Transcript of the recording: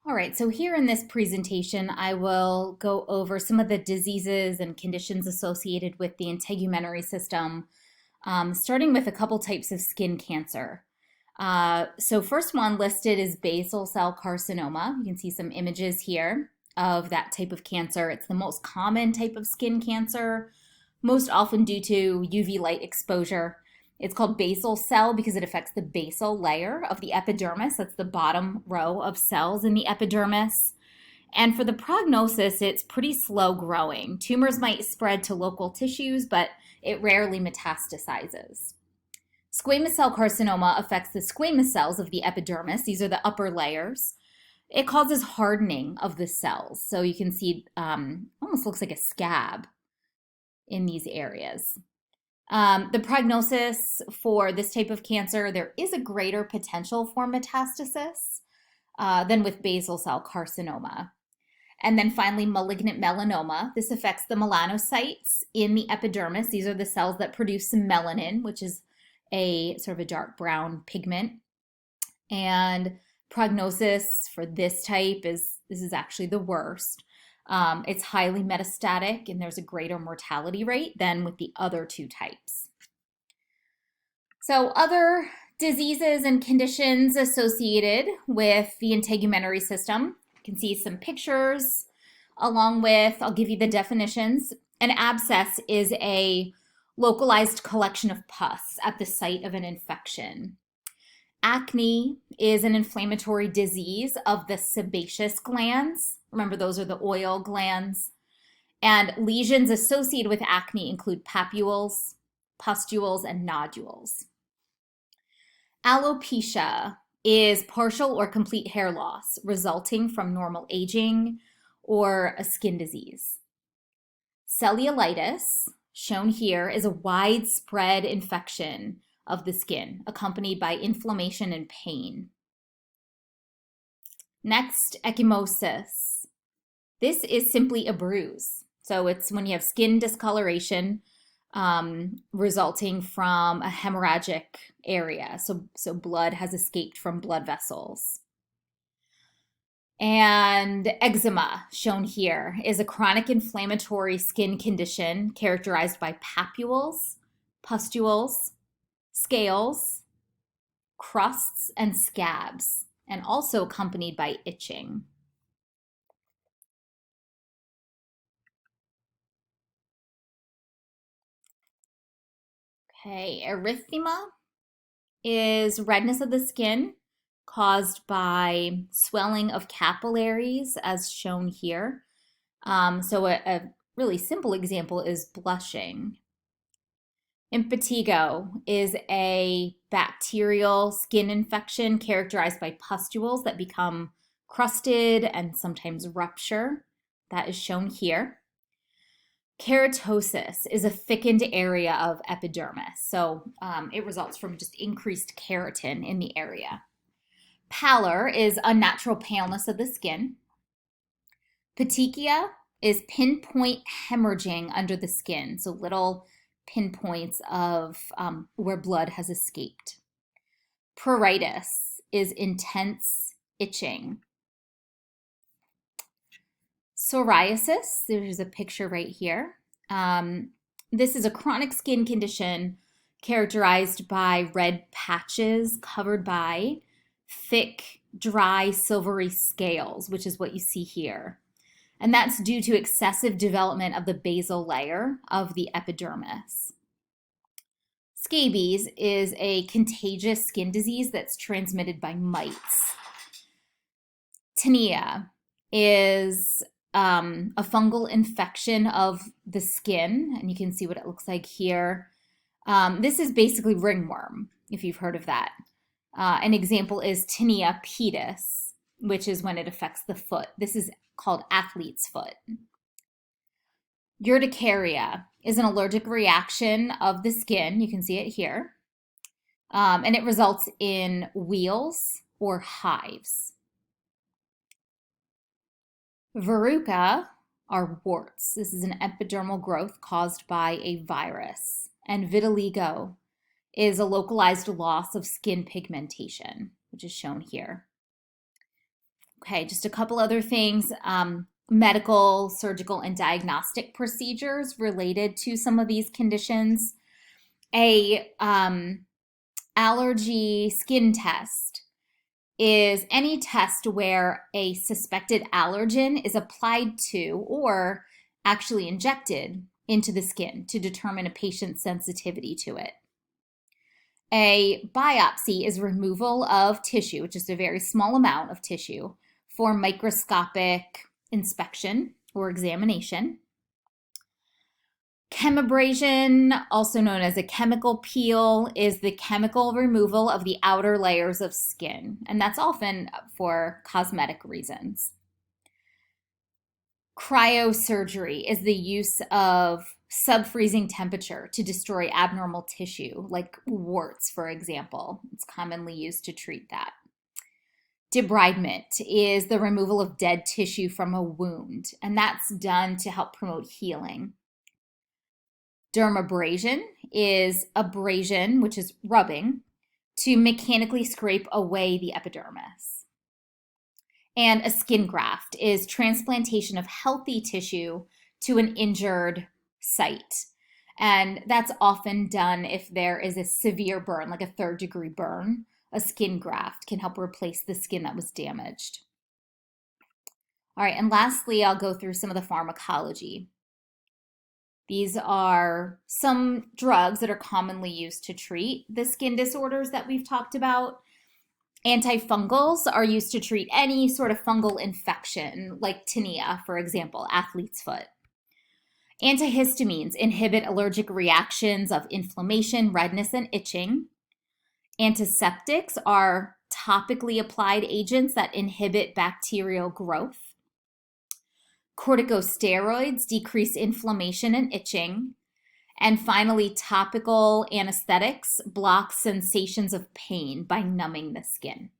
All right, so here in this presentation, I will go over some of the diseases and conditions associated with the integumentary system, starting with a couple types of skin cancer. So first one listed is basal cell carcinoma. You can see some images here of that type of cancer. It's the most common type of skin cancer, most often due to UV light exposure. It's called basal cell because it affects the basal layer of the epidermis. That's the bottom row of cells in the epidermis. And for the prognosis, it's pretty slow growing. Tumors might spread to local tissues, but it rarely metastasizes. Squamous cell carcinoma affects the squamous cells of the epidermis. These are the upper layers. It causes hardening of the cells. So you can see almost looks like a scab in these areas. The prognosis for this type of cancer, there is a greater potential for metastasis than with basal cell carcinoma. And then finally, malignant melanoma. This affects the melanocytes in the epidermis. These are the cells that produce some melanin, which is a sort of a dark brown pigment. And prognosis for this type this is actually the worst. It's highly metastatic and there's a greater mortality rate than with the other two types. So other diseases and conditions associated with the integumentary system. You can see some pictures along with, I'll give you the definitions. An abscess is a localized collection of pus at the site of an infection. Acne is an inflammatory disease of the sebaceous glands. Remember, those are the oil glands. And lesions associated with acne include papules, pustules, and nodules. Alopecia is partial or complete hair loss resulting from normal aging or a skin disease. Cellulitis, shown here, is a widespread infection of the skin, accompanied by inflammation and pain. Next, ecchymosis. This is simply a bruise. So it's when you have skin discoloration resulting from a hemorrhagic area. So blood has escaped from blood vessels. And eczema, shown here, is a chronic inflammatory skin condition characterized by papules, pustules, scales, crusts, and scabs, and also accompanied by itching. Okay, erythema is redness of the skin caused by swelling of capillaries, as shown here. So a really simple example is blushing. Impetigo is a bacterial skin infection characterized by pustules that become crusted and sometimes rupture. That is shown here. Keratosis is a thickened area of epidermis. So it results from just increased keratin in the area. Pallor is unnatural paleness of the skin. Petechia is pinpoint hemorrhaging under the skin. So little pinpoints of where blood has escaped. Pruritus is intense itching. Psoriasis, there's a picture right here. This is a chronic skin condition characterized by red patches covered by thick, dry, silvery scales, which is what you see here. And that's due to excessive development of the basal layer of the epidermis. Scabies is a contagious skin disease that's transmitted by mites. Tinea is a fungal infection of the skin, and you can see what it looks like here. This is basically ringworm, if you've heard of that. An example is tinea pedis, which is when it affects the foot. This is called athlete's foot. Urticaria is an allergic reaction of the skin. You can see it here. And it results in wheals or hives. Verruca are warts. This is an epidermal growth caused by a virus. And vitiligo is a localized loss of skin pigmentation, which is shown here. Okay, just a couple other things. Medical, surgical, and diagnostic procedures related to some of these conditions. A allergy skin test is any test where a suspected allergen is applied to or actually injected into the skin to determine a patient's sensitivity to it. A biopsy is removal of tissue, which is a very small amount of tissue, for microscopic inspection or examination. Chemabrasion, also known as a chemical peel, is the chemical removal of the outer layers of skin, and that's often for cosmetic reasons. Cryosurgery is the use of sub-freezing temperature to destroy abnormal tissue, like warts, for example. It's commonly used to treat that. Debridement is the removal of dead tissue from a wound, and that's done to help promote healing. Dermabrasion is abrasion, which is rubbing, to mechanically scrape away the epidermis. And a skin graft is transplantation of healthy tissue to an injured site. And that's often done if there is a severe burn, like a third-degree burn. A skin graft can help replace the skin that was damaged. All right, and lastly, I'll go through some of the pharmacology. These are some drugs that are commonly used to treat the skin disorders that we've talked about. Antifungals are used to treat any sort of fungal infection, like tinea, for example, athlete's foot. Antihistamines inhibit allergic reactions of inflammation, redness, and itching. Antiseptics are topically applied agents that inhibit bacterial growth. Corticosteroids decrease inflammation and itching. And finally, topical anesthetics block sensations of pain by numbing the skin.